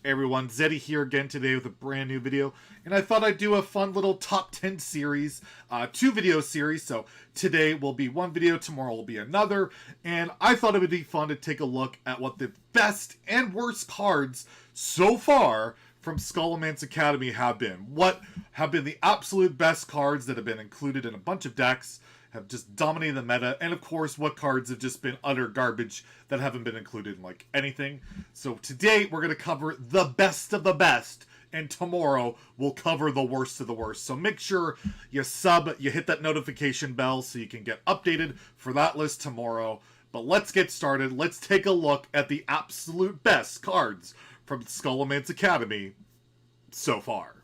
Hey everyone, Zeddy here again today with a brand new video, and I thought I'd do a fun little top 10 series, 2 video series. So today will be one video, tomorrow will be another, and I thought it would be fun to take a look at what the best and worst cards so far from Scholomance Academy have been. What have been the absolute best cards that have been included in a bunch of decks, have just dominated the meta, and of course what cards have just been utter garbage that haven't been included in like anything. So today we're going to cover the best of the best, and tomorrow we'll cover the worst of the worst. So make sure you sub, you hit that notification bell so you can get updated for that list tomorrow. But let's get started. Let's take a look at the absolute best cards from Scholomance Academy so far.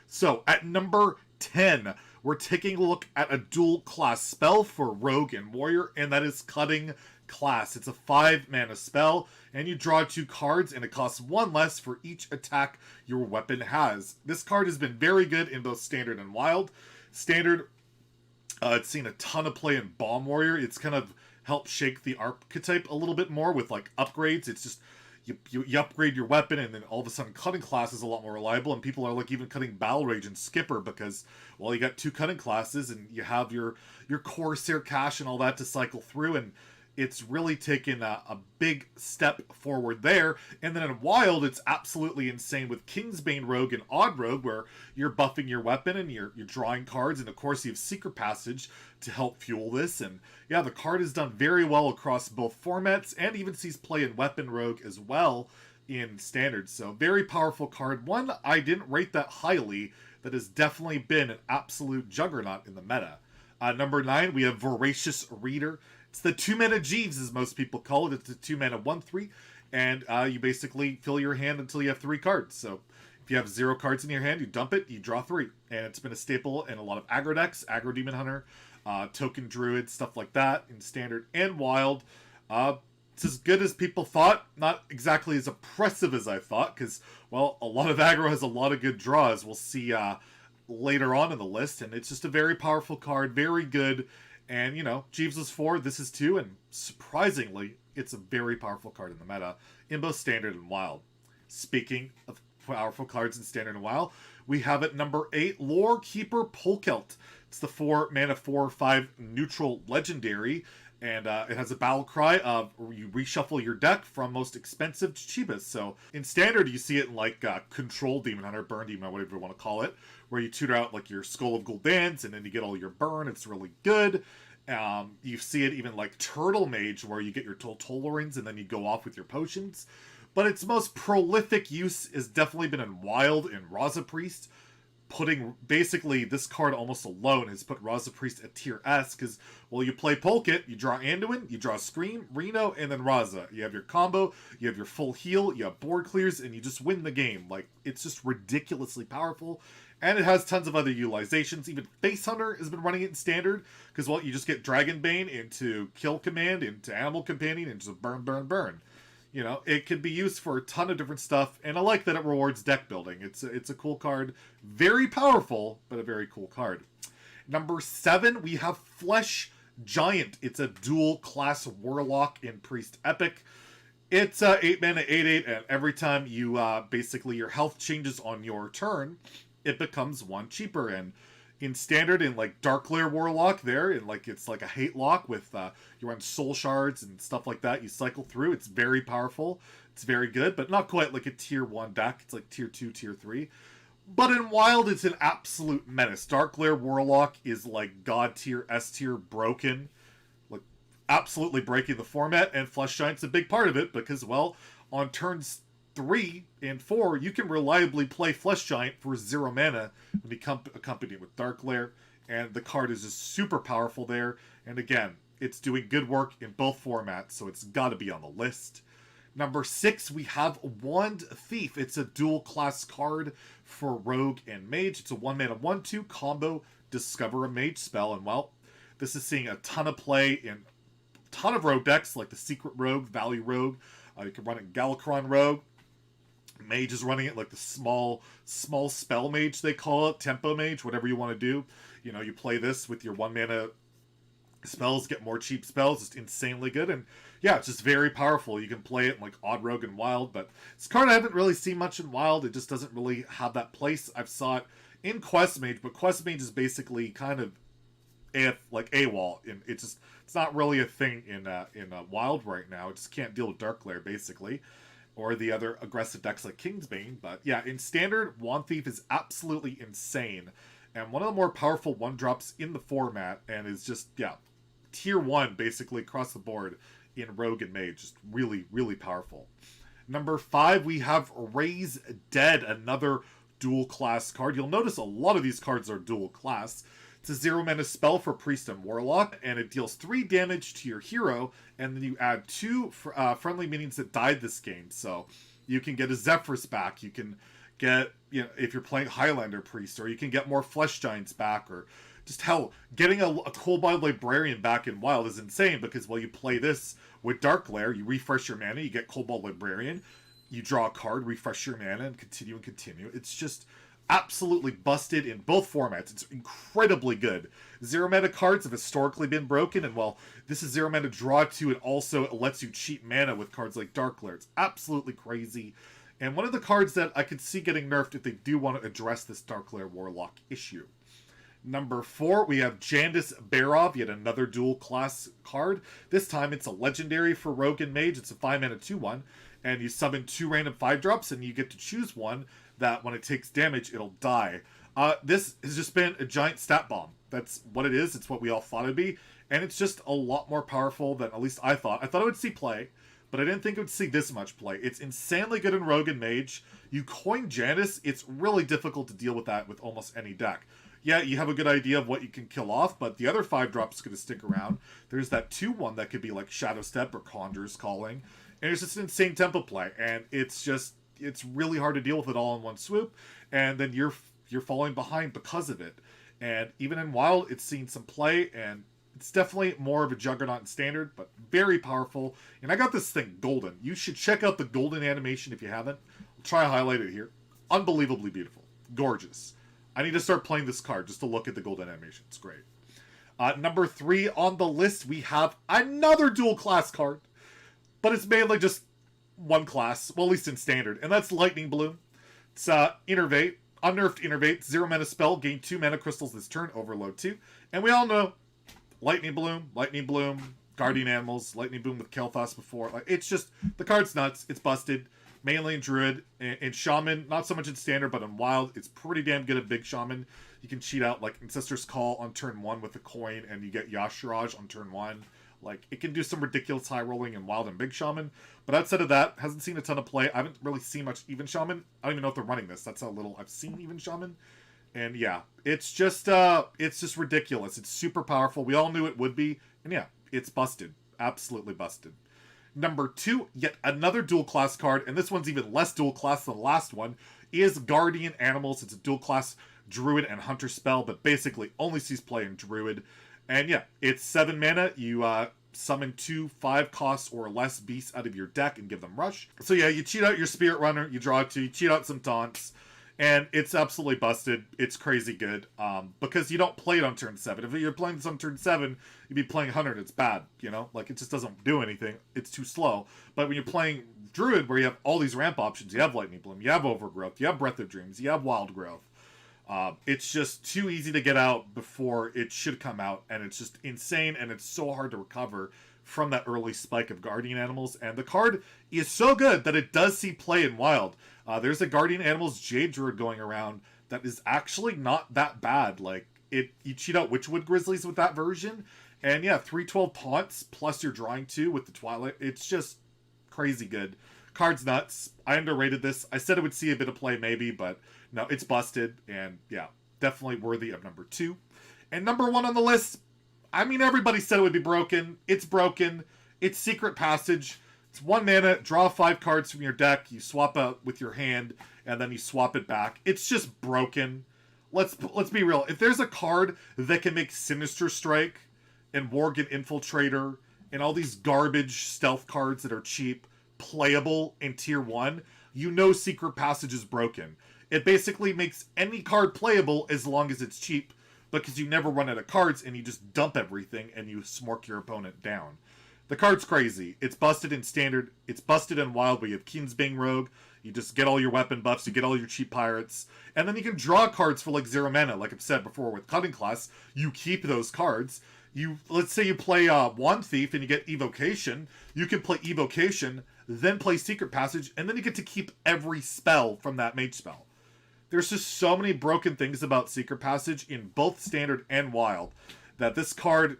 So at number 10, we're taking a look at a dual class spell for Rogue and Warrior, and that is Cutting Class. It's a 5-mana spell, and you draw 2 cards, and it costs 1 less for each attack your weapon has. This card has been very good in both Standard and Wild. Standard, it's seen a ton of play in Bomb Warrior. It's kind of helped shake the archetype a little bit more with like upgrades. It's just you upgrade your weapon, and then all of a sudden Cutting Class is a lot more reliable, and people are like even cutting Battle Rage and Skipper because, well, you got 2 cutting classes and you have your Corsair cache and all that to cycle through, and it's really taken a big step forward there. And then in Wild, it's absolutely insane with Kingsbane Rogue and Odd Rogue, where you're buffing your weapon and you're drawing cards, and of course you have Secret Passage to help fuel this. And yeah, the card is done very well across both formats, and even sees play in Weapon Rogue as well in Standard. So very powerful card. One I didn't rate that highly, that has definitely been an absolute juggernaut in the meta. Number 9, we have Voracious Reader. It's the 2-mana Jeeves, as most people call it. It's a 2-mana 1/3, and you basically fill your hand until you have 3 cards. So if you have 0 cards in your hand, you dump it, you draw 3. And it's been a staple in a lot of aggro decks, Aggro Demon Hunter, Token Druid, stuff like that, in Standard and Wild. It's as good as people thought, not exactly as oppressive as I thought, because, well, a lot of aggro has a lot of good draws. We'll see later on in the list, and it's just a very powerful card, very good. And, you know, Jeeves was 4, this is 2, and surprisingly, it's a very powerful card in the meta, in both Standard and Wild. Speaking of powerful cards in Standard and Wild, we have at number 8, Lore Keeper Polkelt. It's the 4-mana 4/5 neutral legendary, and it has a battle cry of you reshuffle your deck from most expensive to cheapest. So in Standard, you see it in like Control Demon Hunter, Burn Demon, or whatever you want to call it, where you tutor out like your Skull of Gul'dans, and then you get all your burn. It's really good. You see it even like Turtle Mage, where you get your Toltorans, and then you go off with your potions. But its most prolific use has definitely been in Wild and Raza Priest. Putting basically this card almost alone has put Raza Priest at tier S, because, well, you play Polkit, you draw Anduin, you draw Scream, Reno, and then Raza. You have your combo, you have your full heal, you have board clears, and you just win the game. Like, it's just ridiculously powerful, and it has tons of other utilizations. Even Face Hunter has been running it in Standard, because, well, you just get Dragonbane into Kill Command, into Animal Companion, and just burn, burn, burn. You know, it can be used for a ton of different stuff, and I like that it rewards deck building. It's a cool card. Very powerful, but a very cool card. Number 7, we have Flesh Giant. It's a dual class Warlock in Priest Epic. It's 8 mana, 8/8, and every time you, basically your health changes on your turn, it becomes 1 cheaper. And in Standard, in like Darklair Warlock there, and like it's like a hate lock with you run soul shards and stuff like that. You cycle through. It's very powerful. It's very good, but not quite like a tier 1 deck. It's like tier 2, tier 3. But in Wild, it's an absolute menace. Darklair Warlock is like God tier, S tier, broken. Like absolutely breaking the format, and Flesh Giant's a big part of it because, well, on turns 3 and 4, you can reliably play Flesh Giant for 0 mana when you accompany it with Darklair, and the card is just super powerful there. And again, it's doing good work in both formats, so it's got to be on the list. Number 6, we have Wand Thief. It's a dual class card for Rogue and Mage. It's a 1-mana 1/2 combo, discover a mage spell, and, well, this is seeing a ton of play in a ton of Rogue decks, like the Secret Rogue, Valley Rogue. You can run it in Galakron Rogue. Mage is running it like the small spell mage, they call it, tempo mage, whatever you want to do. You know, you play this with your 1-mana spells, get more cheap spells, just insanely good. And yeah, it's just very powerful. You can play it in like Odd Rogue and Wild, but this card I haven't really seen much in Wild. It just doesn't really have that place. I've saw it in Quest Mage, but Quest Mage is basically kind of like AWOL. It's not really a thing in Wild right now. It just can't deal with Dark Glare basically, or the other aggressive decks like Kingsbane. But yeah, in Standard, Wand Thief is absolutely insane, and one of the more powerful 1-drops in the format, and is just, yeah, tier 1 basically across the board in Rogue and Mage. Just really, really powerful. Number 5, we have Raise Dead, another dual class card. You'll notice a lot of these cards are dual class. It's a 0-mana spell for Priest and Warlock, and it deals 3 damage to your hero, and then you add 2 friendly minions that died this game. So you can get a Zephyrus back, you can get, you know, if you're playing Highlander Priest, or you can get more Flesh Giants back, or just hell, getting a Cold-Blooded Librarian back in Wild is insane, because while you play this with Dark Glare, you refresh your mana, you get Cold-Blooded Librarian, you draw a card, refresh your mana, and continue and continue. It's just absolutely busted in both formats. It's incredibly good. 0-mana cards have historically been broken, and while this is 0-mana draw 2, it also lets you cheat mana with cards like Dark Glare. It's absolutely crazy. And one of the cards that I could see getting nerfed if they do want to address this Dark Glare Warlock issue. Number 4, we have Jandis Barov, yet another dual class card. This time it's a legendary for Rogue and Mage. It's a 5-mana 2/1, and you summon 2 random 5-drops, and you get to choose one that when it takes damage, it'll die. This has just been a giant stat bomb. That's what it is. It's what we all thought it'd be, and it's just a lot more powerful than at least I thought. I thought it would see play, but I didn't think it would see this much play. It's insanely good in Rogue and Mage. You coin Jandis, it's really difficult to deal with that with almost any deck. Yeah, you have a good idea of what you can kill off, but the other 5-drop is going to stick around. There's that 2/1 that could be like Shadow Step or Conjurer's Calling, and it's just an insane tempo play, and it's really hard to deal with it all in one swoop, and then you're falling behind because of it. And even in Wild, it's seen some play, and it's definitely more of a juggernaut in Standard, but very powerful. And I got this thing golden. You should check out the golden animation if you haven't. I'll try to highlight it here. Unbelievably beautiful. Gorgeous. I need to start playing this card just to look at the golden animation. It's great. Number 3 on the list, we have another dual class card, but it's mainly just one class, well, at least in Standard, and that's Lightning Bloom. It's Innervate, unnerfed Innervate, 0-mana spell, gain 2 mana crystals this turn, overload 2. And we all know Lightning Bloom, Guardian Animals, Lightning Bloom with Kel'Thas before. Like, it's just, the card's nuts, it's busted. Mainly in Druid, and Shaman, not so much in Standard, but in Wild, it's pretty damn good at Big Shaman. You can cheat out like Ancestor's Call on turn 1 with a coin, and you get Yashiraj on turn 1. Like, it can do some ridiculous high rolling in Wild and Big Shaman. But outside of that, hasn't seen a ton of play. I haven't really seen much Even Shaman. I don't even know if they're running this. That's how little I've seen Even Shaman. And yeah, it's just ridiculous. It's super powerful. We all knew it would be. And yeah, it's busted. Absolutely busted. Number 2, yet another dual class card, and this one's even less dual class than the last one, is Guardian Animals. It's a dual class Druid and Hunter spell, but basically only sees play in Druid. And yeah, it's 7 mana. You summon 2 5-cost or less beasts out of your deck and give them rush. So yeah, you cheat out your Spirit Runner, you draw 2, you cheat out some taunts, and it's absolutely busted. It's crazy good, because you don't play it on turn 7. If you're playing this on turn 7, you'd be playing Hunter and it's bad, you know? Like, it just doesn't do anything. It's too slow. But when you're playing Druid, where you have all these ramp options, you have Lightning Bloom, you have Overgrowth, you have Breath of Dreams, you have Wild Growth. It's just too easy to get out before it should come out, and it's just insane, and it's so hard to recover from that early spike of Guardian Animals. And the card is so good that it does see play in Wild. There's a Guardian Animals Jade Druid going around that is actually not that bad. Like, you cheat out Witchwood Grizzlies with that version, and yeah, 3/12 taunts, plus you're drawing 2 with the Twilight. It's just crazy good. Card's nuts. I underrated this. I said it would see a bit of play maybe, but no, it's busted, and yeah, definitely worthy of number 2. And number 1 on the list, I mean, everybody said it would be broken. It's broken. It's Secret Passage. It's 1 mana, draw 5 cards from your deck, you swap out with your hand, and then you swap it back. It's just broken. Let's be real. If there's a card that can make Sinister Strike and Worgen Infiltrator and all these garbage stealth cards that are cheap playable in tier 1, you know Secret Passage is broken. It basically makes any card playable as long as it's cheap, because you never run out of cards and you just dump everything and you smork your opponent down. The card's crazy. It's busted in Standard. It's busted in Wild, where you have Kingsbane Rogue. You just get all your weapon buffs, you get all your cheap pirates, and then you can draw cards for like 0 mana, like I've said before with Cutting Class. You keep those cards. Let's say you play Wand Thief and you get Evocation. You can play Evocation, then play Secret Passage, and then you get to keep every spell from that mage spell. There's just so many broken things about Secret Passage in both Standard and Wild that this card,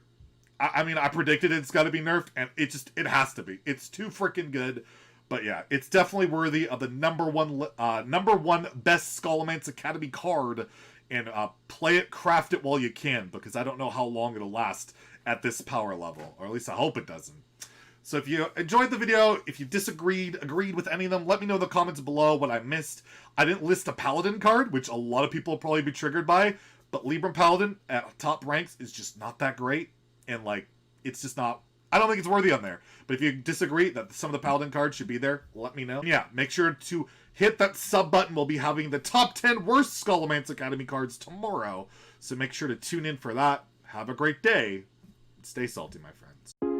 I mean, I predicted it's got to be nerfed, and it has to be. It's too freaking good. But yeah, it's definitely worthy of the number one best Scholomance Academy card. And play it, craft it while you can, because I don't know how long it'll last at this power level. Or at least I hope it doesn't. So if you enjoyed the video, if you agreed with any of them, let me know in the comments below what I missed. I didn't list a Paladin card, which a lot of people will probably be triggered by. But Libram Paladin at top ranks is just not that great. And like, it's just not... I don't think it's worthy on there. But if you disagree that some of the Paladin cards should be there, let me know. And yeah, make sure to hit that sub button. We'll be having the top 10 worst Scholomance Academy cards tomorrow. So make sure to tune in for that. Have a great day. Stay salty, my friends.